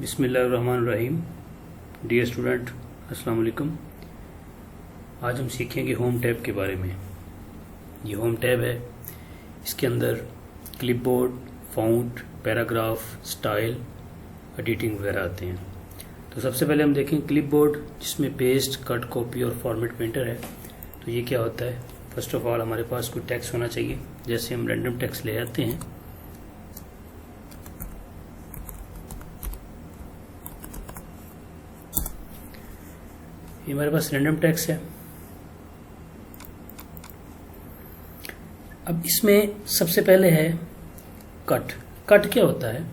बिस्मिल्लाहिर्रहमानिर्रहीम। Dear student, अस्सलाम वालेकुम। आज हम सीखेंगे होम टैब के बारे में। ये होम टैब है, इसके अंदर clipboard, font, paragraph, style, editing वगैरह आते हैं। तो सबसे पहले हम देखेंगे क्लिपबोर्ड, जिसमें पेस्ट, कट, कॉपी और फॉर्मेट पेंटर है। तो ये क्या होता है? फर्स्ट ऑफ ऑल हमारे पास कोई टेक्स्ट होना चाहिए। जैसे हम रैंडम टेक्स्ट ले आते हैं, ये हमारे पास रैंडम टेक्स्ट है। अब इसमें सबसे पहले है कट। कट क्या होता है?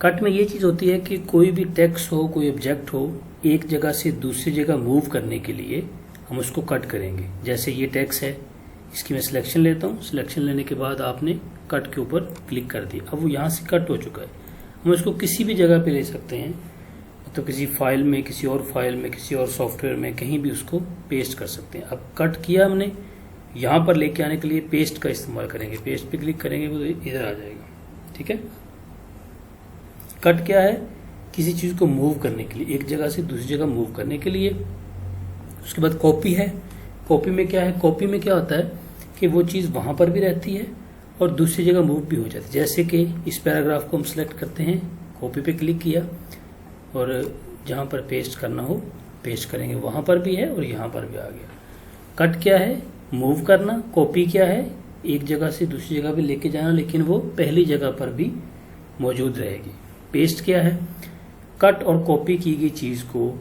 कट में ये चीज़ होती है कि कोई भी टेक्स्ट हो, कोई ऑब्जेक्ट हो, एक जगह से दूसरी जगह मूव करने के लिए हम उसको कट करेंगे। जैसे ये टेक्स्ट है, इसकी मैं सिलेक्शन लेता हूँ। सिलेक्शन लेने के बाद आपने कट के ऊपर क्लिक कर दिया। अब वो यहाँ से कट हो चुका है। हम उसको किसी भी जगह पे ले सकते हैं, तो किसी फाइल में, किसी और फाइल में, किसी और सॉफ्टवेयर में, कहीं भी उसको पेस्ट कर सकते हैं। अब कट किया हमने, यहाँ पर लेके आने के लिए पेस्ट का इस्तेमाल करेंगे। पेस्ट पे क्लिक करेंगे तो इधर आ जाएगा। ठीक है। कट क्या है? किसी चीज को मूव करने के लिए, एक जगह से दूसरी जगह मूव करने के लिए। उसके बाद कॉपी है। कॉपी में क्या है? कॉपी में क्या होता है कि वो चीज वहां पर भी रहती है और दूसरी जगह मूव भी हो जाती है। जैसे कि इस पैराग्राफ को हम सिलेक्ट करते हैं, कॉपी पे क्लिक किया और जहां पर पेस्ट करना हो पेस्ट करेंगे, वहां पर भी है और यहां पर भी आ गया। कट क्या है? मूव करना। कॉपी क्या है? एक जगह से दूसरी जगह भी लेके जाना, लेकिन वो पहली जगह पर भी मौजूद रहेगी। पेस्ट क्या है? कट और कॉपी की गई चीज को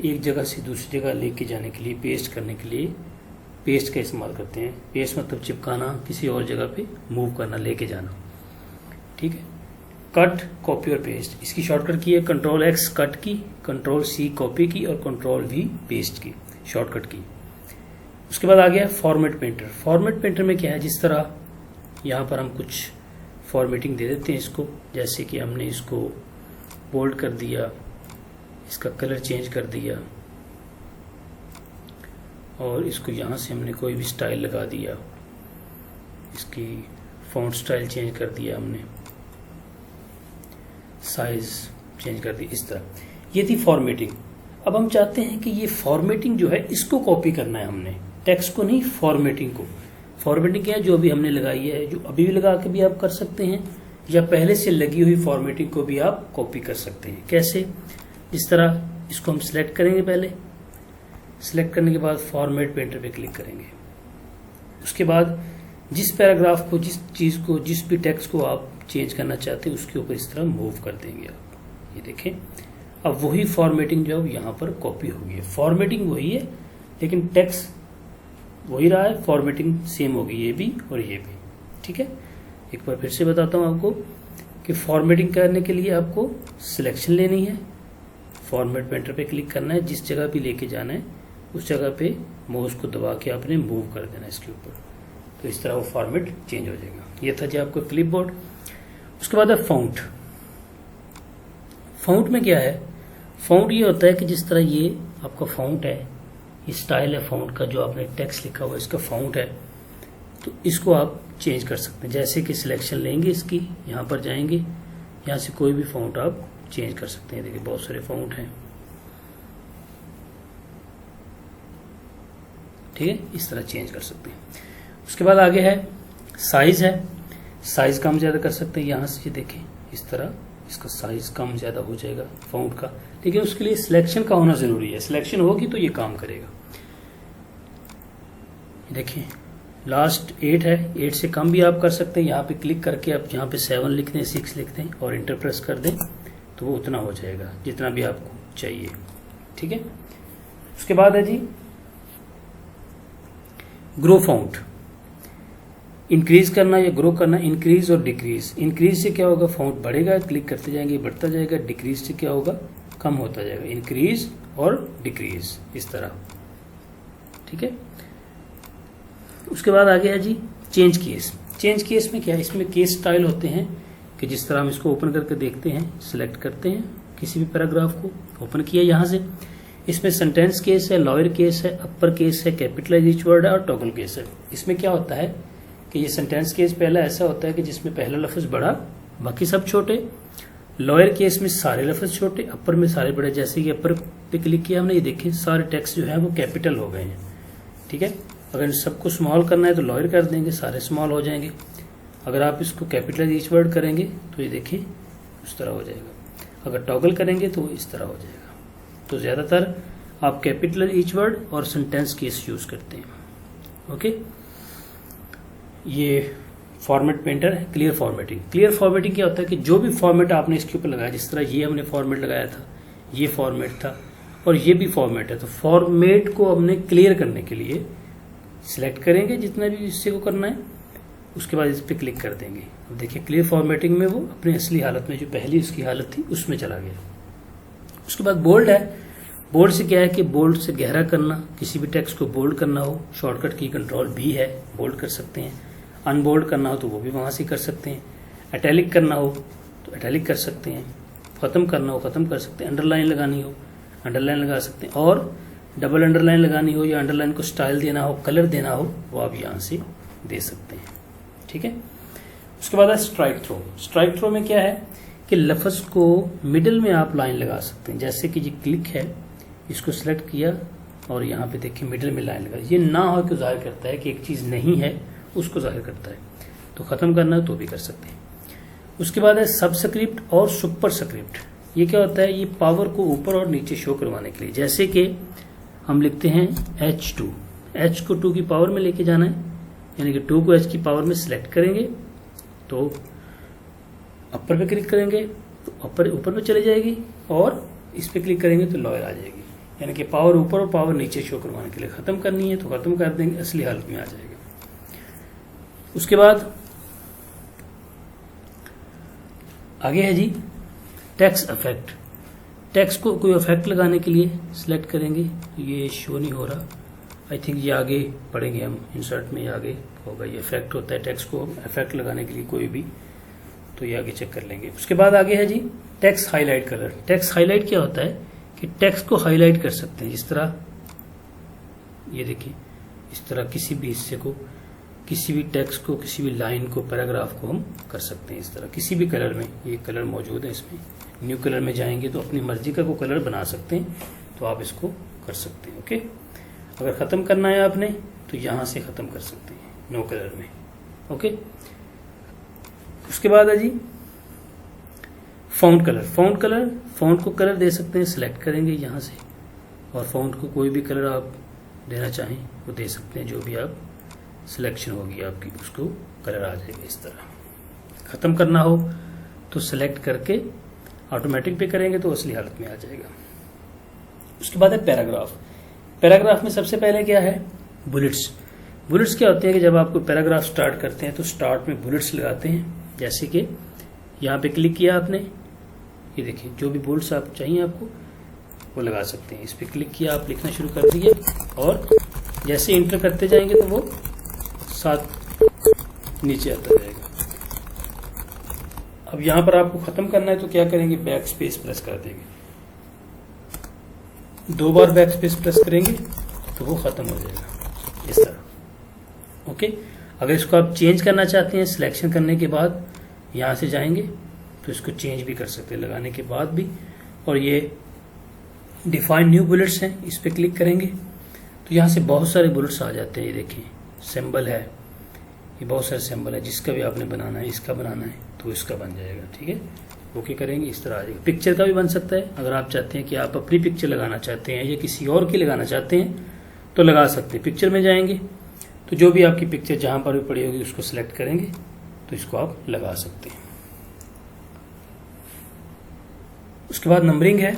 एक जगह से दूसरी जगह लेके जाने के लिए, पेस्ट करने के लिए पेस्ट का इस्तेमाल करते हैं। पेस्ट मतलब चिपकाना, किसी और जगह पे मूव करना, लेके जाना। ठीक है। कट, कॉपी और पेस्ट, इसकी शॉर्टकट की है Ctrl+X कट की, Ctrl+C कॉपी की और Ctrl+V पेस्ट की, शॉर्टकट की। उसके बाद आ गया फॉर्मेट पेंटर। फॉर्मेट पेंटर में क्या है? जिस तरह यहाँ पर हम कुछ फॉर्मेटिंग दे देते हैं इसको, जैसे कि हमने इसको बोल्ड कर दिया, इसका कलर चेंज कर दिया और इसको यहाँ से हमने कोई भी स्टाइल लगा दिया, इसकी फॉन्ट स्टाइल चेंज कर दिया, हमने साइज चेंज कर दी। इस तरह ये थी फॉर्मेटिंग। अब हम चाहते हैं कि ये फॉर्मेटिंग जो है इसको कॉपी करना है हमने, टेक्स्ट को नहीं, फॉर्मेटिंग को। फॉर्मेटिंग क्या है? जो अभी हमने लगाई है, जो अभी भी लगा के भी आप कर सकते हैं, या पहले से लगी हुई फॉर्मेटिंग को भी आप कॉपी कर सकते हैं। कैसे? जिस तरह इसको हम सिलेक्ट करेंगे, पहले सिलेक्ट करने के बाद फॉर्मेट पेंटर पे क्लिक करेंगे। उसके बाद जिस पैराग्राफ को, जिस चीज को, जिस भी टेक्स्ट को आप चेंज करना चाहते हैं, उसके ऊपर इस तरह मूव कर देंगे आप। ये देखें, अब वही फॉर्मेटिंग जो है यहाँ पर कॉपी होगी। है फॉर्मेटिंग वही है, लेकिन टेक्स्ट वही रहा है, फॉर्मेटिंग सेम होगी, ये भी और ये भी। ठीक है। एक बार फिर से बताता हूँ आपको कि फॉर्मेटिंग करने के लिए आपको सिलेक्शन लेनी है, फॉर्मेट पेंटर पे क्लिक करना है, जिस जगह भी लेके जाना है उस जगह पे माउस को दबा के आपने मूव कर देना है इसके ऊपर, तो इस तरह वो फॉर्मेट चेंज हो जाएगा। ये था जी आपको क्लिपबोर्ड। उसके बाद है फाउंट। फाउंट में क्या है? फाउंट ये होता है कि जिस तरह ये आपका फाउंट है, ये स्टाइल है फाउंट का, जो आपने टेक्स्ट लिखा हुआ है इसका फाउंट है, तो इसको आप चेंज कर सकते हैं। जैसे कि सिलेक्शन लेंगे इसकी, यहाँ पर जाएंगे, यहाँ से कोई भी फाउंट आप चेंज कर सकते हैं। देखिए बहुत सारे फाउंट हैं। ठीक है, इस तरह चेंज कर सकते हैं। उसके बाद आगे है साइज है। साइज कम ज्यादा कर सकते हैं। यहाँ से देखें, इस तरह इसका साइज कम ज्यादा हो जाएगा फाउंट का, लेकिन उसके लिए सिलेक्शन का होना जरूरी है। सिलेक्शन होगी तो ये काम करेगा। देखिए लास्ट 8 है, 8 से कम भी आप कर सकते हैं। यहाँ पे क्लिक करके आप यहाँ पे 7 लिख दें, 6 लिख दें और इंटर प्रेस कर दें, तो वो उतना हो जाएगा जितना भी आपको चाहिए। ठीक है। उसके बाद है जी ग्रो फाउंट। इंक्रीज करना या ग्रो करना, इंक्रीज और डिक्रीज। इंक्रीज से क्या होगा? फाउंट बढ़ेगा, क्लिक करते जाएंगे, बढ़ता जाएगा। डिक्रीज से क्या होगा? कम होता जाएगा। इंक्रीज और डिक्रीज, इस तरह। ठीक है। उसके बाद आ गया जी चेंज केस। चेंज केस में क्या है? इसमें केस स्टाइल होते हैं कि जिस तरह हम इसको ओपन करके देखते हैं, सिलेक्ट करते हैं किसी भी पैराग्राफ को, ओपन किया यहाँ से। इसमें सेंटेंस केस है, लॉयर केस है, अपर केस है, कैपिटलाइज ईच वर्ड है और टॉगल केस है। इसमें क्या होता है कि ये सेंटेंस केस पहला ऐसा होता है कि जिसमें पहला लफ्ज बड़ा, बाकी सब छोटे, लोअर केस में सारे लफ्ज छोटे, अपर में सारे बड़े। जैसे कि अपर पे क्लिक किया हमने, ये देखिए सारे टेक्स्ट जो है वो कैपिटल हो गए हैं। ठीक है, अगर इन सबको स्मॉल करना है तो लोअर कर देंगे, सारे स्मॉल हो जाएंगे। अगर आप इसको कैपिटल ईच वर्ड करेंगे तो ये देखिए उस तरह हो जाएगा। अगर टॉगल करेंगे तो इस तरह हो जाएगा। तो ज्यादातर आप कैपिटल ईच वर्ड और सेंटेंस केस यूज करते हैं। ओके, ये फॉर्मेट पेंटर है। क्लियर फॉर्मेटिंग, क्लियर फॉर्मेटिंग क्या होता है कि जो भी फॉर्मेट आपने इसके ऊपर लगाया, जिस तरह ये हमने फॉर्मेट लगाया था, ये फॉर्मेट था और ये भी फॉर्मेट है, तो फॉर्मेट को हमने क्लियर करने के लिए सिलेक्ट करेंगे जितना भी हिस्से को करना है, उसके बाद इस पर क्लिक कर देंगे। अब देखिए क्लियर फॉर्मेटिंग में वो अपनी असली हालत में, जो पहली उसकी हालत थी उसमें चला गया। उसके बाद बोल्ड है। बोल्ड से क्या है कि बोल्ड से गहरा करना, किसी भी टेक्स्ट को बोल्ड करना हो, शॉर्टकट की कंट्रोल भी है, बोल्ड कर सकते हैं। अनबोल्ड करना हो तो वो भी वहां से कर सकते हैं। इटैलिक करना हो तो इटैलिक कर सकते हैं। खत्म करना हो खत्म कर सकते हैं। अंडरलाइन लगानी हो अंडरलाइन लगा सकते हैं। और डबल अंडरलाइन लगानी हो या अंडरलाइन को स्टाइल देना हो, कलर देना हो, वो आप यहां से दे सकते हैं। ठीक है, उसके बाद है स्ट्राइक थ्रो। स्ट्राइक थ्रो में क्या है कि लफ्ज को मिडिल में आप लाइन लगा सकते हैं। जैसे कि ये क्लिक है, इसको सिलेक्ट किया और यहाँ पे देखिए मिडिल में लाइन लगा। ये ना हो तो जाहिर करता है कि एक चीज नहीं है, उसको जाहिर करता है। तो खत्म करना है तो भी कर सकते हैं। उसके बाद है सबस्क्रिप्ट और सुपर स्क्रिप्ट। ये क्या होता है, ये पावर को ऊपर और नीचे शो करवाने के लिए। जैसे कि हम लिखते हैं H2, H को 2 की पावर में लेके जाना है, यानी कि 2 को H की पावर में सिलेक्ट करेंगे तो अपर पे क्लिक करेंगे तो अपर ऊपर पे चली जाएगी, और इस पे क्लिक करेंगे तो लोअर आ जाएगी। यानी कि पावर ऊपर और पावर नीचे शो करवाने के लिए। खत्म करनी है तो खत्म कर देंगे, असली हालत में आ जाएगा। उसके बाद आगे है जी टेक्स्ट इफेक्ट। टेक्स्ट को कोई इफेक्ट लगाने के लिए सिलेक्ट करेंगे। ये शो नहीं हो रहा, आई थिंक ये आगे पढ़ेंगे हम, इंसर्ट में आगे होगा। ये इफेक्ट होता है टेक्स्ट को इफेक्ट लगाने के लिए कोई भी, तो ये आगे चेक कर लेंगे। उसके बाद आगे है जी text highlight colour. Text highlight क्या होता है कि टेक्स्ट को हाईलाइट कर सकते हैं। जिस तरह ये देखिए, इस तरह किसी भी हिस्से को, किसी भी टेक्स्ट को, किसी भी लाइन को, पैराग्राफ को हम कर सकते हैं इस तरह किसी भी कलर में। ये कलर मौजूद है इसमें। न्यू कलर में जाएंगे तो अपनी मर्जी का को कलर बना सकते हैं, तो आप इसको कर सकते हैं। ओके, अगर खत्म करना है आपने तो यहां से खत्म कर सकते हैं नो कलर में। ओके, उसके बाद है जी font colour. Font colour, font को कलर दे सकते हैं, सिलेक्ट करेंगे यहां से, और फॉन्ट को कोई भी कलर आप देना चाहें वो दे सकते हैं। जो भी आप सिलेक्शन होगी आपकी, उसको कलर आ जाएगा इस तरह। खत्म करना हो तो सिलेक्ट करके ऑटोमेटिक पे करेंगे तो असली हालत में आ जाएगा। उसके बाद है पैराग्राफ। पैराग्राफ में सबसे पहले क्या है, बुलेट्स। बुलेट्स क्या होते हैं कि जब आप कोई पैराग्राफ स्टार्ट करते हैं तो स्टार्ट में बुलेट्स लगाते हैं। जैसे कि यहाँ पे क्लिक किया आपने, ये देखिए जो भी बुलेट्स आप चाहिए आपको वो लगा सकते हैं। इस पे क्लिक किया, आप लिखना शुरू कर दिए, और जैसे इंटर करते जाएंगे तो वो साथ नीचे आता जाएगा। अब यहां पर आपको खत्म करना है तो क्या करेंगे, बैक स्पेस प्रेस कर देंगे। 2 बार बैक स्पेस प्रेस करेंगे तो वो खत्म हो जाएगा इस तरह। ओके, अगर इसको आप चेंज करना चाहते हैं सिलेक्शन करने के बाद, यहां से जाएंगे तो इसको चेंज भी कर सकते हैं लगाने के बाद भी। और ये डिफाइन न्यू बुलेट्स हैं, इस पे क्लिक करेंगे तो यहां से बहुत सारे बुलेट्स आ जाते हैं। ये देखिए सिंबल है, ये बहुत सारे सिंबल है। जिसका भी आपने बनाना है, इसका बनाना है तो इसका बन जाएगा। ठीक है, ओके करेंगे, इस तरह आ जाएगा। पिक्चर का भी बन सकता है। अगर आप चाहते हैं कि आप अपनी पिक्चर लगाना चाहते हैं या किसी और की लगाना चाहते हैं तो लगा सकते हैं। पिक्चर में जाएंगे तो जो भी आपकी पिक्चर जहां पर भी पड़ी होगी उसको सिलेक्ट करेंगे तो इसको आप लगा सकते हैं। उसके बाद नंबरिंग है,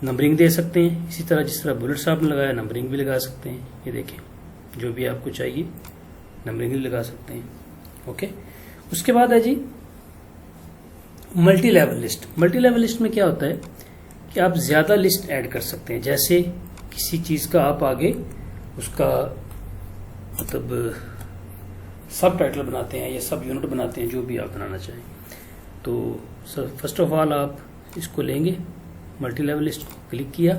नंबरिंग दे सकते हैं। इसी तरह जिस तरह बुलेट्स आपने लगाया, नंबरिंग भी लगा सकते हैं। ये देखिए जो भी आपको चाहिए नंबरिंग भी लगा सकते हैं। ओके, उसके बाद है जी multi level list. Multi level list में क्या होता है कि आप ज्यादा लिस्ट ऐड कर सकते हैं। जैसे किसी चीज का आप आगे उसका मतलब सब टाइटल बनाते हैं या सब यूनिट बनाते हैं, जो भी आप बनाना चाहें। तो फर्स्ट ऑफ ऑल आप इसको लेंगे, मल्टी लेवल लिस्ट को क्लिक किया,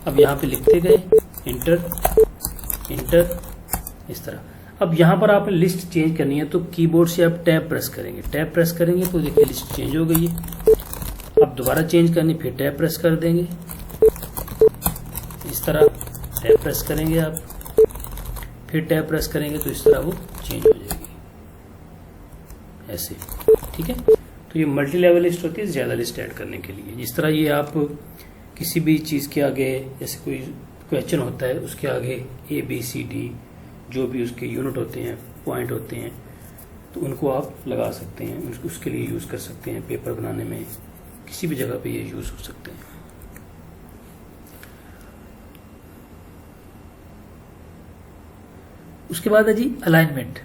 अब यहाँ पे लिखते गए इंटर इंटर इस तरह। अब यहाँ पर आपने लिस्ट चेंज करनी है तो कीबोर्ड से आप टैब प्रेस करेंगे। टैब प्रेस करेंगे तो देखिए लिस्ट चेंज हो गई है। अब दोबारा चेंज करनी, फिर टैब प्रेस कर देंगे, इस तरह टैब प्रेस करेंगे आप, फिर टैब प्रेस करेंगे तो इस तरह वो चेंज हो जाएगी ऐसे। ठीक है, तो ये मल्टी लेवल लिस्ट होती है ज्यादा लिस्ट ऐड करने के लिए। जिस तरह ये आप किसी भी चीज के आगे, जैसे कोई क्वेश्चन होता है उसके आगे ABCD जो भी उसके यूनिट होते हैं, पॉइंट होते हैं, तो उनको आप लगा सकते हैं, उसके लिए यूज कर सकते हैं। पेपर बनाने में किसी भी जगह पे ये यूज हो सकते हैं। उसके बाद है जी अलाइनमेंट।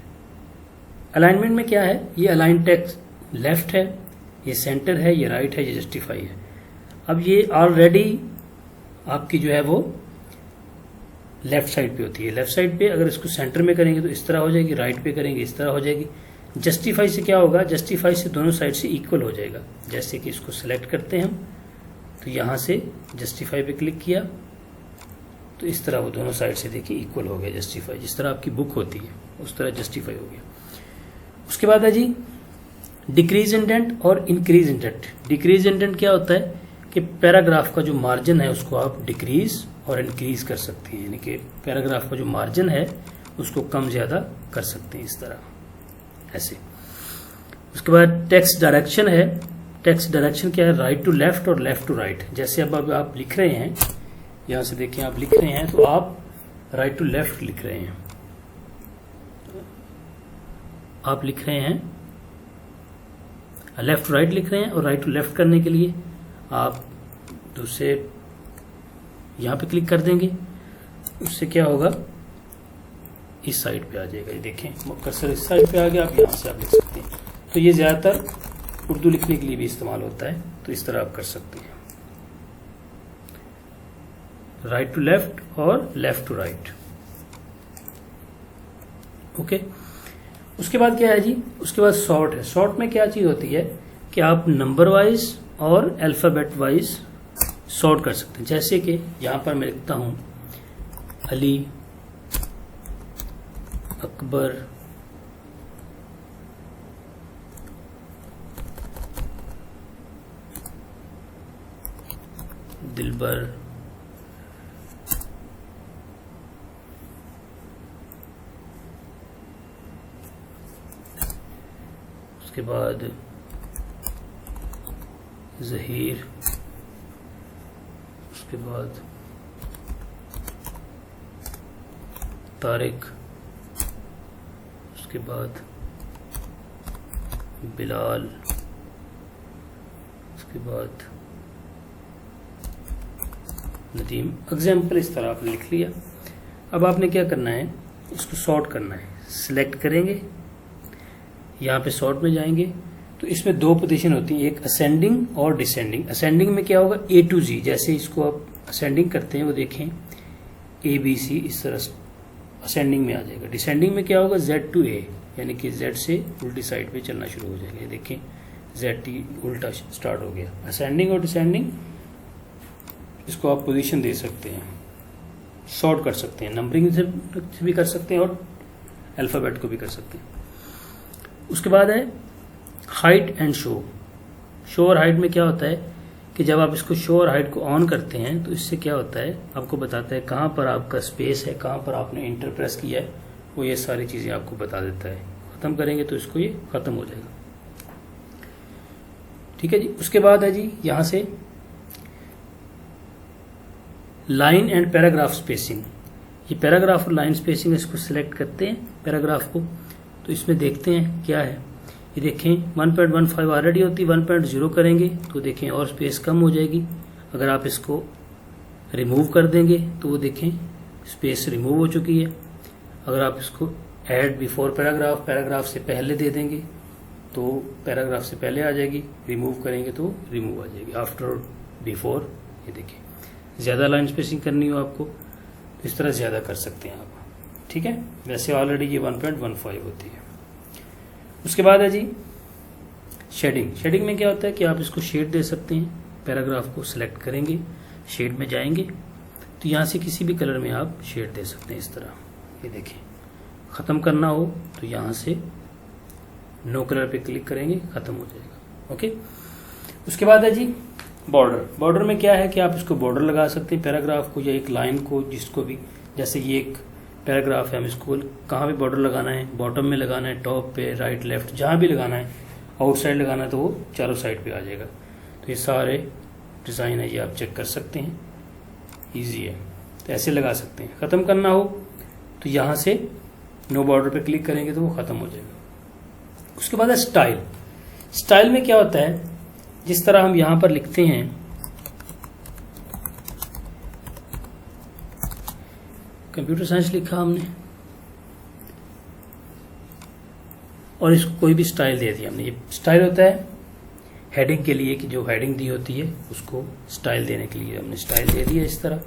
अलाइनमेंट में क्या है, ये अलाइन टेक्स्ट लेफ्ट है, ये सेंटर है, ये राइट है, ये जस्टिफाई है। अब ये ऑलरेडी आपकी जो है वो लेफ्ट साइड पे होती है। लेफ्ट साइड पे अगर इसको सेंटर में करेंगे तो इस तरह हो जाएगी, राइट पे करेंगे इस तरह हो जाएगी। जस्टिफाई से क्या होगा, जस्टिफाई से दोनों साइड से इक्वल हो जाएगा। जैसे कि इसको सिलेक्ट करते हैं हम, तो यहां से जस्टिफाई पे क्लिक किया तो इस तरह वो दोनों साइड से देखिए इक्वल हो गया जस्टिफाई। जिस तरह आपकी बुक होती है उस तरह जस्टिफाई हो गया। उसके बाद है जी डिक्रीज इंडेंट और इंक्रीज इंडेंट। डिक्रीज इंडेंट क्या होता है कि पैराग्राफ का जो मार्जिन है उसको आप डिक्रीज और इंक्रीज कर सकते हैं, यानी कि पैराग्राफ का जो मार्जिन है उसको कम ज्यादा कर सकते हैं इस तरह ऐसे। उसके बाद टेक्स्ट डायरेक्शन है। टेक्स्ट डायरेक्शन क्या है, राइट टू लेफ्ट और लेफ्ट टू राइट। जैसे अब आप लिख रहे हैं, यहां से देखिए आप लिख रहे हैं तो आप राइट टू लेफ्ट लिख रहे हैं, आप लिख रहे हैं लेफ्ट टू राइट लिख रहे हैं, और राइट टू लेफ्ट करने के लिए आप दूसरे यहां पे क्लिक कर देंगे, उससे क्या होगा इस साइड पे आ जाएगा। ये देखें कर्सर इस साइड पे आ गया, आप यहां से आप लिख सकते हैं। तो ये ज्यादातर उर्दू लिखने के लिए भी इस्तेमाल होता है, तो इस तरह आप कर सकते हैं, राइट टू लेफ्ट और लेफ्ट टू राइट। ओके, उसके बाद क्या है जी, उसके बाद शॉर्ट है। शॉर्ट में क्या चीज होती है कि आप नंबर वाइज और अल्फाबेट वाइज शॉर्ट कर सकते हैं। जैसे कि यहां पर मैं लिखता हूं अली, अकबर, दिलबर, उसके बाद जहीर, उसके बाद तारिक, उसके बाद बिलाल, उसके बाद नदीम। एग्जाम्पल इस तरह आपने लिख लिया। अब आपने क्या करना है, इसको सॉर्ट करना है। सिलेक्ट करेंगे, यहाँ पे सॉर्ट में जाएंगे तो इसमें दो पोजीशन होती है, एक असेंडिंग और डिसेंडिंग। असेंडिंग में क्या होगा, A to G, जैसे इसको आप असेंडिंग करते हैं वो देखें ABC इस तरह असेंडिंग में आ जाएगा। डिसेंडिंग में क्या होगा, Z to A, यानी कि Z से उल्टी साइड पे चलना शुरू हो जाएगा। देखें ZT उल्टा स्टार्ट हो गया। असेंडिंग और डिसेंडिंग, इसको आप पोजीशन दे सकते हैं, शॉर्ट कर सकते हैं, नंबरिंग से भी कर सकते हैं और अल्फाबेट को भी कर सकते हैं। उसके बाद है हाइट एंड शो। शो और हाइट में क्या होता है कि जब आप इसको शो और हाइट को ऑन करते हैं तो इससे क्या होता है, आपको बताता है कहां पर आपका स्पेस है, कहां पर आपने इंटर प्रेस किया है, वो ये सारी चीजें आपको बता देता है। खत्म करेंगे तो इसको ये खत्म हो जाएगा। ठीक है जी। उसके बाद है जी यहां से लाइन एंड पैराग्राफ स्पेसिंग। ये पैराग्राफ और लाइन स्पेसिंग, इसको सिलेक्ट करते हैं पैराग्राफ को, तो इसमें देखते हैं क्या है। ये देखें 1.15 ऑलरेडी होती, 1.0 करेंगे तो देखें और स्पेस कम हो जाएगी। अगर आप इसको रिमूव कर देंगे तो वो देखें स्पेस रिमूव हो चुकी है। अगर आप इसको ऐड बिफोर पैराग्राफ, पैराग्राफ से पहले दे देंगे तो पैराग्राफ से पहले आ जाएगी, रिमूव करेंगे तो रिमूव आ जाएगी, आफ्टर बिफोर। ये देखिए ज्यादा लाइन स्पेसिंग करनी हो आपको तो इस तरह ज्यादा कर सकते हैं आप। ठीक है, वैसे ऑलरेडी ये 1.15 होती है। उसके बाद है जी शेडिंग। शेडिंग में क्या होता है कि आप इसको शेड दे सकते हैं। पैराग्राफ को सिलेक्ट करेंगे, शेड में जाएंगे तो यहां से किसी भी कलर में आप शेड दे सकते हैं इस तरह। ये देखिए, खत्म करना हो तो यहां से नो कलर पे क्लिक करेंगे, खत्म हो जाएगा। ओके, उसके बाद है जी बॉर्डर में क्या है कि आप इसको बॉर्डर लगा सकते हैं पैराग्राफ को या एक लाइन को, जिसको भी, जैसे ये एक पैराग्राफ है, हम इसको कहाँ पे बॉर्डर लगाना है, बॉटम में लगाना है, टॉप पे, राइट लेफ्ट, जहाँ भी लगाना है, आउटसाइड लगाना है तो वो चारों साइड पे आ जाएगा। तो ये सारे डिज़ाइन है, ये आप चेक कर सकते हैं, ईजी है। तो ऐसे लगा सकते हैं। ख़त्म करना हो तो यहाँ से नो बॉर्डर पे क्लिक करेंगे तो वो ख़त्म हो जाएगा। उसके बाद है स्टाइल। स्टाइल में क्या होता है, जिस तरह हम यहाँ पर लिखते हैं, कंप्यूटर साइंस लिखा हमने और इसको कोई भी स्टाइल दे दिया हमने। ये स्टाइल होता है हेडिंग के लिए, कि जो हेडिंग दी होती है उसको स्टाइल देने के लिए हमने स्टाइल दे दिया इस तरह।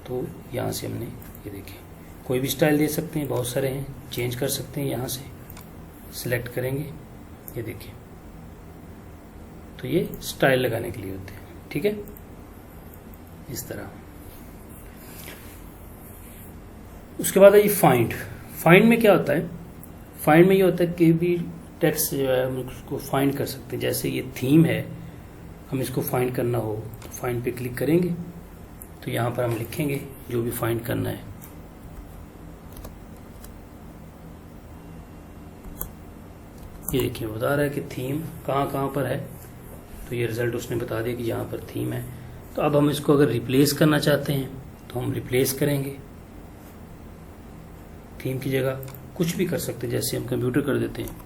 तो यहाँ से हमने ये देखिए कोई भी स्टाइल दे सकते हैं, बहुत सारे हैं, चेंज कर सकते हैं। यहाँ से सिलेक्ट करेंगे, ये देखिए, तो ये स्टाइल लगाने के लिए होते हैं, ठीक है, इस तरह। उसके बाद है ये फाइंड। फाइंड में क्या होता है, फाइंड में ये होता है कि भी टेक्स्ट जो है हम उसको फाइंड कर सकते हैं। जैसे ये थीम है, हम इसको फाइंड करना हो तो फाइंड पे क्लिक करेंगे, तो यहाँ पर हम लिखेंगे जो भी फाइंड करना है। ये देखिए बता रहा है कि थीम कहाँ पर है, तो ये रिजल्ट उसने बता दिया कि यहाँ पर थीम है। तो अब हम इसको अगर रिप्लेस करना चाहते हैं तो हम रिप्लेस करेंगे, थीम की जगह कुछ भी कर सकते हैं, जैसे हम कंप्यूटर कर देते हैं।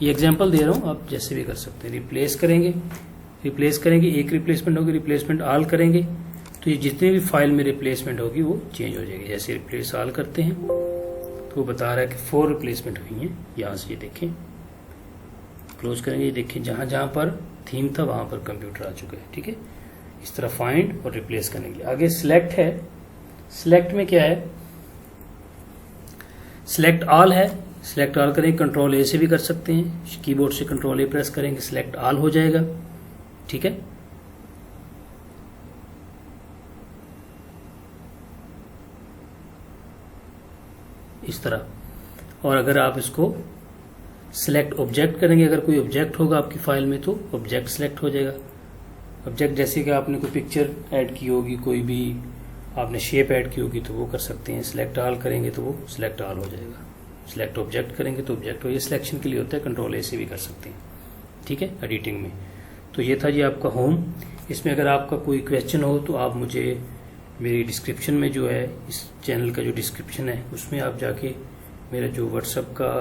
ये एग्जांपल दे रहा हूँ, आप जैसे भी कर सकते हैं। रिप्लेस करेंगे, एक रिप्लेसमेंट होगी, रिप्लेसमेंट ऑल करेंगे तो ये जितने भी फाइल में रिप्लेसमेंट होगी वो चेंज हो जाएगी। जैसे रिप्लेस ऑल करते हैं तो वो बता रहा है कि 4 रिप्लेसमेंट हुई हैं। यहाँ से ये देखें, क्लोज करेंगे, ये देखें जहाँ जहाँ पर थीम था वहाँ पर कंप्यूटर आ चुका है, ठीक है। इस तरह फाइंड और रिप्लेस करने के लिए। आगे सिलेक्ट है। सिलेक्ट में क्या है, सिलेक्ट ऑल है, सिलेक्ट ऑल करेंगे, कंट्रोल ए से भी कर सकते हैं, कीबोर्ड से कंट्रोल ए प्रेस करेंगे, सिलेक्ट ऑल हो जाएगा, ठीक है। इस तरह। और अगर आप इसको सिलेक्ट ऑब्जेक्ट करेंगे, अगर कोई ऑब्जेक्ट होगा आपकी फाइल में तो ऑब्जेक्ट सिलेक्ट हो जाएगा। ऑब्जेक्ट जैसे कि आपने कोई पिक्चर ऐड की होगी, कोई भी आपने शेप ऐड की होगी तो वो कर सकते हैं। सिलेक्ट ऑल करेंगे तो वो सिलेक्ट ऑल हो जाएगा। सिलेक्ट ऑब्जेक्ट करेंगे तो ऑब्जेक्ट हो। ये सिलेक्शन के लिए होता है, कंट्रोल ए से भी कर सकते हैं, ठीक है, एडिटिंग में। तो ये था जी आपका होम। इसमें अगर आपका कोई क्वेश्चन हो तो आप मुझे मेरी डिस्क्रिप्शन में जो है, इस चैनल का जो डिस्क्रिप्शन है उसमें आप जाके मेरा जो व्हाट्सएप का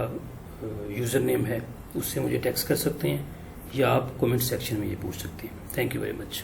यूज़र नेम है उससे मुझे टेक्स्ट कर सकते हैं, या आप कमेंट सेक्शन में ये पूछ सकते हैं। Thank you very much.